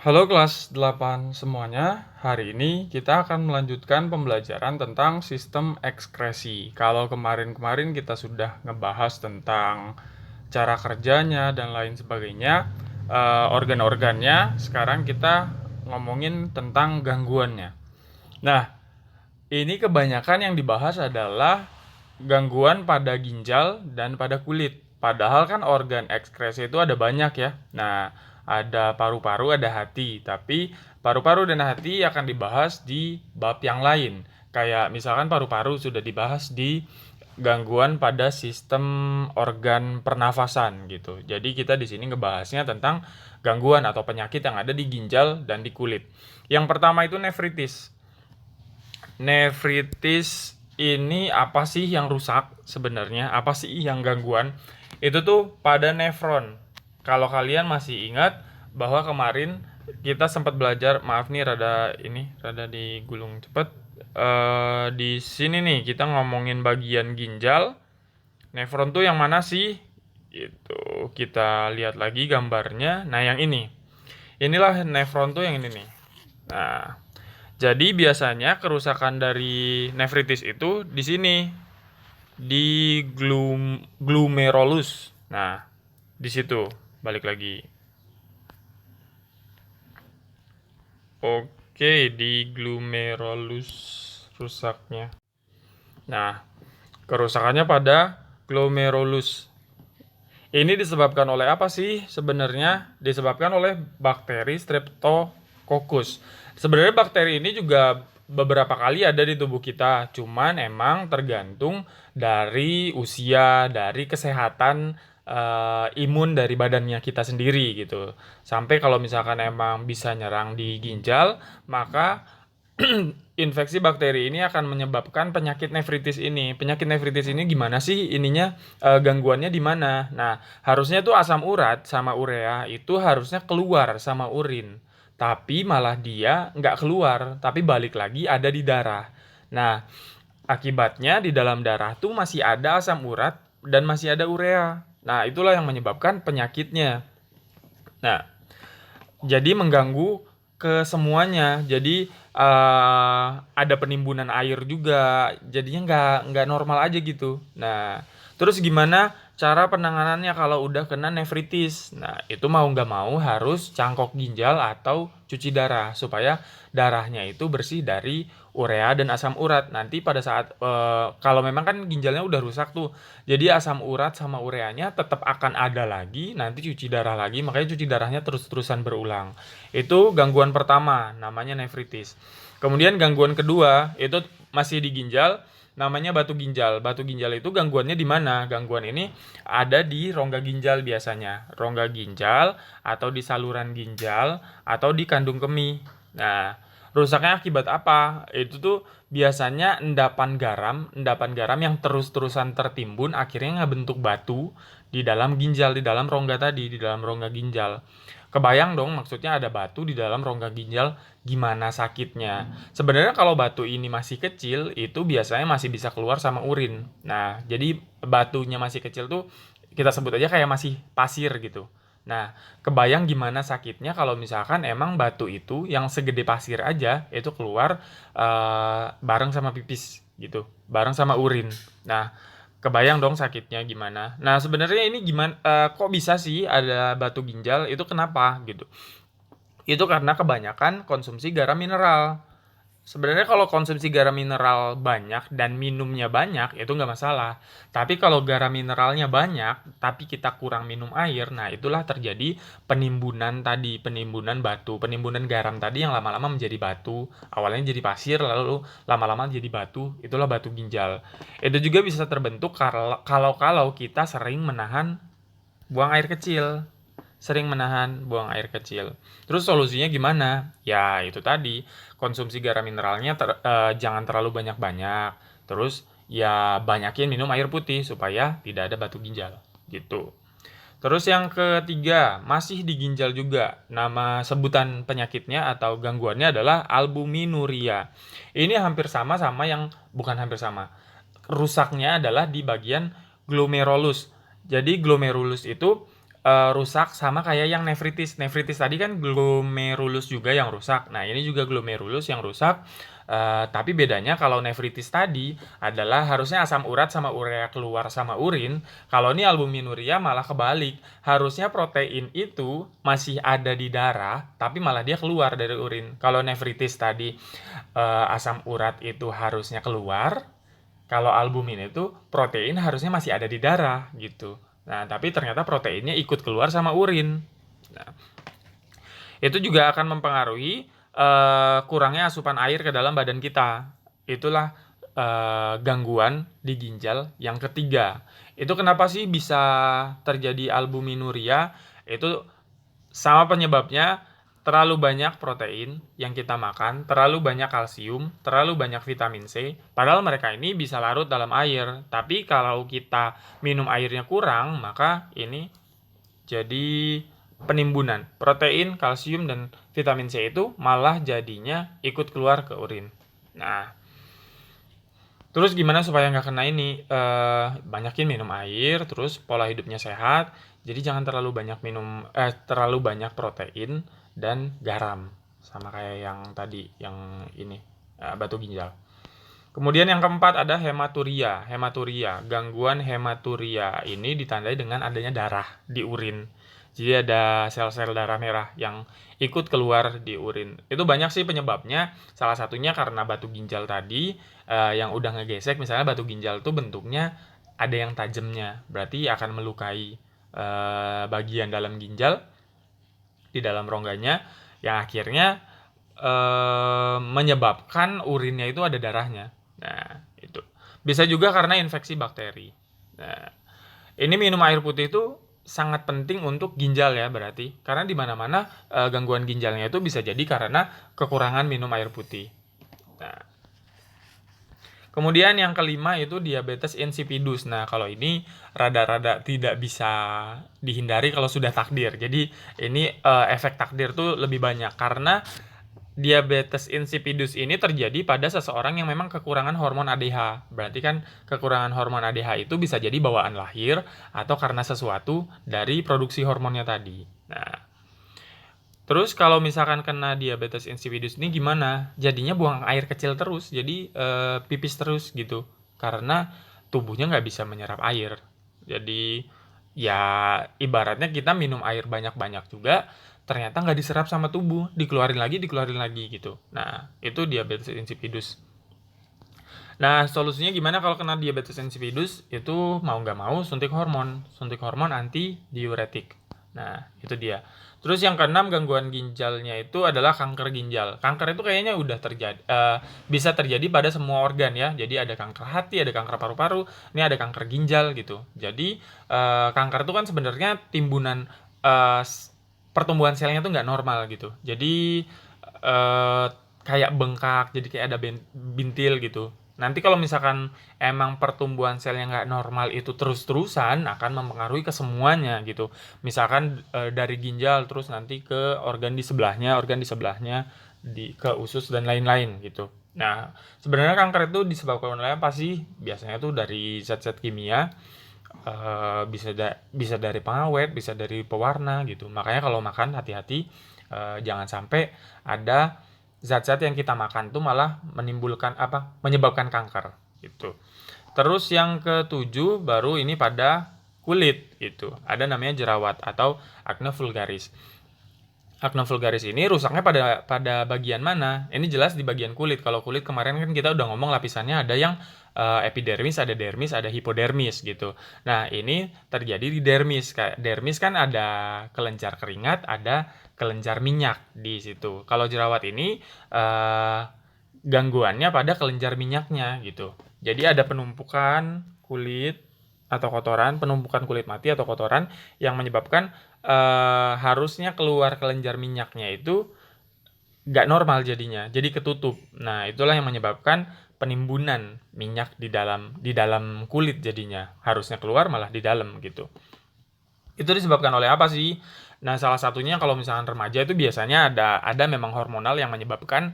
Halo kelas 8 semuanya, hari ini kita akan melanjutkan pembelajaran tentang sistem ekskresi. Kalau kemarin-kemarin kita sudah ngebahas tentang cara kerjanya dan lain sebagainya, organ-organnya, sekarang kita ngomongin tentang gangguannya. Nah, ini kebanyakan yang dibahas adalah gangguan pada ginjal dan pada kulit. Padahal kan organ ekskresi itu ada banyak ya. Nah, ada paru-paru, ada hati. Tapi paru-paru dan hati akan dibahas di bab yang lain. Kayak misalkan paru-paru sudah dibahas di gangguan pada sistem organ pernafasan gitu. Jadi kita di sini ngebahasnya tentang gangguan atau penyakit yang ada di ginjal dan di kulit. Yang pertama itu nefritis. Nefritis ini apa sih yang rusak sebenarnya? Apa sih yang gangguan? Itu tuh pada nefron. Kalau kalian masih ingat bahwa kemarin kita sempat belajar, maaf nih rada digulung cepet. Di sini nih kita ngomongin bagian ginjal. Nefron tuh yang mana sih? Itu kita lihat lagi gambarnya. Nah, yang ini. Inilah nefron tuh yang ini nih. Nah, jadi biasanya kerusakan dari nefritis itu di sini, di glomerulus. Nah, di situ balik lagi. Oke, di glomerulus rusaknya. Nah, kerusakannya pada glomerulus. Ini disebabkan oleh apa sih sebenarnya? Disebabkan oleh bakteri Streptococcus. Sebenarnya bakteri ini juga beberapa kali ada di tubuh kita, cuman emang tergantung dari usia, dari kesehatan imun dari badannya kita sendiri gitu. Sampai kalau misalkan emang bisa nyerang di ginjal, maka infeksi bakteri ini akan menyebabkan penyakit nefritis ini. Penyakit nefritis ini gimana sih ininya, gangguannya di mana? Nah, harusnya tuh asam urat sama urea itu harusnya keluar sama urin. Tapi malah dia nggak keluar, tapi balik lagi ada di darah. Nah, akibatnya di dalam darah tuh masih ada asam urat dan masih ada urea. Nah, itulah yang menyebabkan penyakitnya. Nah, jadi mengganggu ke semuanya. Jadi ada penimbunan air juga. Jadinya nggak normal aja gitu. Nah, terus gimana cara penanganannya kalau udah kena nefritis? Nah, itu mau nggak mau harus cangkok ginjal atau cuci darah supaya darahnya itu bersih dari urea dan asam urat. Nanti pada saat kalau memang kan ginjalnya udah rusak tuh, jadi asam urat sama ureanya tetap akan ada lagi, nanti cuci darah lagi, makanya cuci darahnya terus-terusan berulang. Itu gangguan pertama, namanya nefritis. Kemudian gangguan kedua, itu masih di ginjal, namanya batu ginjal. Batu ginjal itu gangguannya di mana? Gangguan ini ada di rongga ginjal biasanya. Rongga ginjal atau di saluran ginjal atau di kandung kemih. Nah, rusaknya akibat apa? Itu tuh biasanya endapan garam yang terus-terusan tertimbun akhirnya ngebentuk batu di dalam ginjal, di dalam rongga tadi, di dalam rongga ginjal. Kebayang dong maksudnya ada batu di dalam rongga ginjal, gimana sakitnya. Sebenarnya kalau batu ini masih kecil, itu biasanya masih bisa keluar sama urin. Nah, jadi batunya masih kecil tuh kita sebut aja kayak masih pasir gitu. Nah, kebayang gimana sakitnya kalau misalkan emang batu itu yang segede pasir aja itu keluar bareng sama pipis gitu, bareng sama urin. Nah, kebayang dong sakitnya gimana. Nah, sebenarnya ini gimana, kok bisa sih ada batu ginjal, itu kenapa gitu. Itu karena kebanyakan konsumsi garam mineral. Sebenarnya kalau konsumsi garam mineral banyak dan minumnya banyak itu nggak masalah. Tapi kalau garam mineralnya banyak, tapi kita kurang minum air, nah itulah terjadi penimbunan tadi, penimbunan batu, penimbunan garam tadi yang lama-lama menjadi batu. Awalnya jadi pasir, lalu lama-lama jadi batu. Itulah batu ginjal. Itu juga bisa terbentuk kalau kita sering menahan buang air kecil. Sering menahan buang air kecil. Terus solusinya gimana? Ya itu tadi, konsumsi garam mineralnya jangan terlalu banyak-banyak. Terus ya banyakin minum air putih supaya tidak ada batu ginjal gitu. Terus yang ketiga, masih di ginjal juga. Nama sebutan penyakitnya atau gangguannya adalah albuminuria. Ini hampir sama sama yang bukan hampir sama. Rusaknya adalah di bagian glomerulus. Jadi glomerulus itu rusak sama kayak yang nefritis. Nefritis tadi kan glomerulus juga yang rusak. Nah, ini juga glomerulus yang rusak. Tapi bedanya kalau nefritis tadi adalah harusnya asam urat sama urea keluar sama urin. Kalau ini albuminuria malah kebalik. Harusnya protein itu masih ada di darah, tapi malah dia keluar dari urin. Kalau nefritis tadi asam urat itu harusnya keluar. Kalau albumin itu protein harusnya masih ada di darah gitu. Nah, tapi ternyata proteinnya ikut keluar sama urin. Nah, itu juga akan mempengaruhi kurangnya asupan air ke dalam badan kita. Itulah gangguan di ginjal yang ketiga. Itu kenapa sih bisa terjadi albuminuria? Itu sama penyebabnya terlalu banyak protein yang kita makan, terlalu banyak kalsium, terlalu banyak vitamin C. Padahal mereka ini bisa larut dalam air. Tapi kalau kita minum airnya kurang, maka ini jadi penimbunan. Protein, kalsium, dan vitamin C itu malah jadinya ikut keluar ke urin. Nah, terus gimana supaya nggak kena ini? Banyakin minum air, terus pola hidupnya sehat. Jadi jangan terlalu banyak terlalu banyak protein dan garam, sama kayak yang tadi, yang ini batu ginjal. Kemudian yang keempat ada hematuria. Hematuria, gangguan hematuria ini ditandai dengan adanya darah di urin. Jadi ada sel-sel darah merah yang ikut keluar di urin. Itu banyak sih penyebabnya. Salah satunya karena batu ginjal tadi yang udah ngegesek. Misalnya batu ginjal tuh bentuknya ada yang tajamnya, berarti akan melukai bagian dalam ginjal di dalam rongganya, yang akhirnya menyebabkan urinnya itu ada darahnya. Nah, itu bisa juga karena infeksi bakteri. Nah, ini minum air putih itu sangat penting untuk ginjal ya, berarti karena di mana-mana gangguan ginjalnya itu bisa jadi karena kekurangan minum air putih. Nah, kemudian yang kelima itu diabetes insipidus. Nah, kalau ini rada-rada tidak bisa dihindari kalau sudah takdir. Jadi ini efek takdir tuh lebih banyak karena diabetes insipidus ini terjadi pada seseorang yang memang kekurangan hormon ADH. Berarti kan kekurangan hormon ADH itu bisa jadi bawaan lahir atau karena sesuatu dari produksi hormonnya tadi. Nah, terus kalau misalkan kena diabetes insipidus ini gimana? Jadinya buang air kecil terus, jadi pipis terus gitu. Karena tubuhnya nggak bisa menyerap air. Jadi ya ibaratnya kita minum air banyak-banyak juga, ternyata nggak diserap sama tubuh, dikeluarin lagi gitu. Nah, itu diabetes insipidus. Nah, solusinya gimana kalau kena diabetes insipidus? Itu mau nggak mau suntik hormon anti diuretik. Nah, itu dia. Terus yang keenam gangguan ginjalnya itu adalah kanker ginjal. Kanker itu kayaknya udah terjadi, bisa terjadi pada semua organ ya. Jadi ada kanker hati, ada kanker paru-paru, ini ada kanker ginjal gitu. Jadi kanker itu kan sebenarnya timbunan eh, pertumbuhan selnya tuh nggak normal gitu. Jadi kayak bengkak, jadi kayak ada bintil gitu. Nanti kalau misalkan emang pertumbuhan selnya nggak normal itu terus-terusan akan mempengaruhi ke semuanya gitu. Misalkan dari ginjal terus nanti ke organ di sebelahnya, ke usus dan lain-lain gitu. Nah, sebenarnya kanker itu disebabkan oleh apa sih? Biasanya tuh dari zat-zat kimia, bisa dari pengawet, bisa dari pewarna gitu. Makanya kalau makan hati-hti, jangan sampai ada zat-zat yang kita makan tuh malah menyebabkan kanker gitu. Terus yang ketujuh baru ini pada kulit gitu. Ada namanya jerawat atau acne vulgaris. Acne vulgaris ini rusaknya pada bagian mana? Ini jelas di bagian kulit. Kalau kulit kemarin kan kita udah ngomong lapisannya ada yang epidermis, ada dermis, ada hipodermis gitu. Nah, ini terjadi di dermis. Dermis kan ada kelenjar keringat, ada kelenjar minyak di situ. Kalau jerawat ini gangguannya pada kelenjar minyaknya gitu. Jadi ada penumpukan kulit atau kotoran, penumpukan kulit mati atau kotoran yang menyebabkan harusnya keluar kelenjar minyaknya itu nggak normal jadinya, jadi ketutup. Nah, itulah yang menyebabkan penimbunan minyak di dalam kulit jadinya. Harusnya keluar malah di dalam gitu. Itu disebabkan oleh apa sih? Nah, salah satunya kalau misalkan remaja itu biasanya ada memang hormonal yang menyebabkan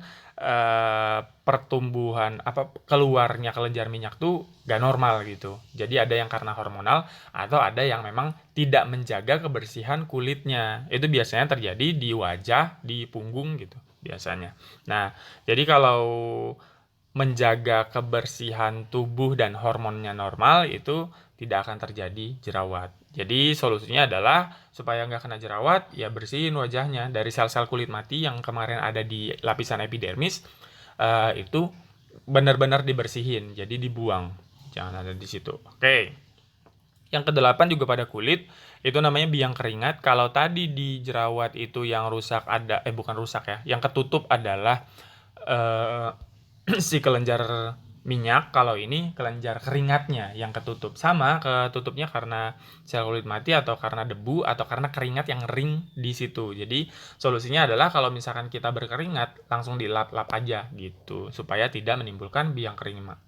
pertumbuhan keluarnya kelenjar minyak tuh gak normal gitu. Jadi ada yang karena hormonal atau ada yang memang tidak menjaga kebersihan kulitnya. Itu biasanya terjadi di wajah, di punggung gitu biasanya. Nah, jadi kalau menjaga kebersihan tubuh dan hormonnya normal itu tidak akan terjadi jerawat. Jadi solusinya adalah supaya nggak kena jerawat, ya bersihin wajahnya dari sel-sel kulit mati yang kemarin ada di lapisan epidermis, itu benar-benar dibersihin, jadi dibuang, jangan ada di situ. Oke. Yang kedelapan juga pada kulit, itu namanya biang keringat. Kalau tadi di jerawat itu yang rusak bukan rusak ya, yang ketutup adalah eh, si kelenjar minyak, kalau ini kelenjar keringatnya yang ketutup. Sama ketutupnya karena sel kulit mati atau karena debu atau karena keringat yang ring di situ. Jadi solusinya adalah kalau misalkan kita berkeringat langsung dilap-lap aja gitu supaya tidak menimbulkan biang keringat.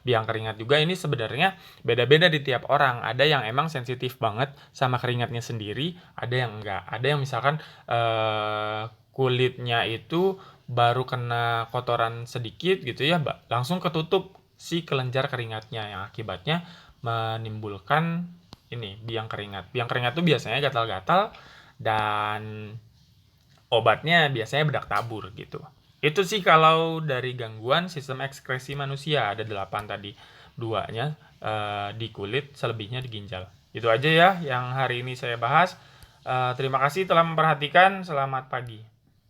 Biang keringat juga ini sebenarnya beda-beda di tiap orang. Ada yang emang sensitif banget sama keringatnya sendiri, ada yang enggak. Ada yang misalkan kulitnya itu baru kena kotoran sedikit gitu ya, langsung ketutup si kelenjar keringatnya yang akibatnya menimbulkan ini biang keringat. Biang keringat itu biasanya gatal-gatal dan obatnya biasanya bedak tabur gitu. Itu sih kalau dari gangguan sistem ekskresi manusia ada 8 tadi, duanya di kulit, selebihnya di ginjal. Itu aja ya yang hari ini saya bahas. Terima kasih telah memperhatikan. Selamat pagi.